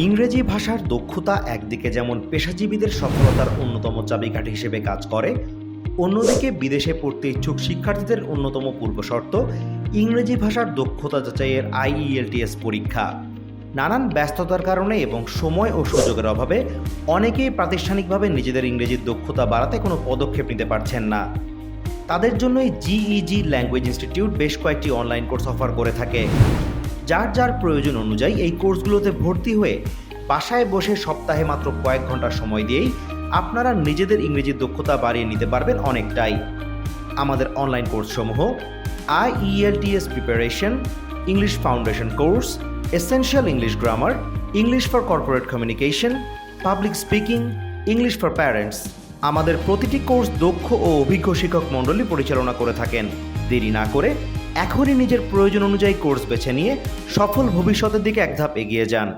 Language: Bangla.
ইংরেজি ভাষার দক্ষতা একদিকে যেমন পেশাজীবীদের সফলতার অন্যতম চাবিকাঠি হিসেবে কাজ করে, অন্যদিকে বিদেশে পড়তে ইচ্ছুক শিক্ষার্থীদের অন্যতম পূর্বশর্ত ইংরেজি ভাষার দক্ষতা যাচাইয়ের IELTS পরীক্ষা। নানান ব্যস্ততার কারণে এবং সময় ও সুযোগের অভাবে অনেকেই প্রাতিষ্ঠানিকভাবে নিজেদের ইংরেজির দক্ষতা বাড়াতে কোনো পদক্ষেপ নিতে পারছেন না। তাদের জন্যই GEG ল্যাঙ্গুয়েজ ইনস্টিটিউট বেশ কয়েকটি অনলাইন কোর্স অফার করে থাকে। যার যার প্রয়োজন অনুযায়ী এই কোর্সগুলোতে ভর্তি হয়ে বাসায় বসে সপ্তাহে মাত্র কয়েক ঘন্টা সময় দিয়েই আপনারা নিজেদের ইংরেজির দক্ষতা বাড়িয়ে নিতে পারবেন অনেকটাই। আমাদের অনলাইন কোর্সসমূহ IELTS preparation, English foundation course, essential English grammar, English for corporate communication, public speaking, English for parents. আমাদের প্রতিটি কোর্স দক্ষ ও অভিজ্ঞ শিক্ষক মণ্ডলী পরিচালনা করে থাকেন। দেরি না করে এখনই নিজের প্রয়োজন অনুযায়ী কোর্স বেছে নিয়ে সফল ভবিষ্যতের দিকে এক ধাপ এগিয়ে যান।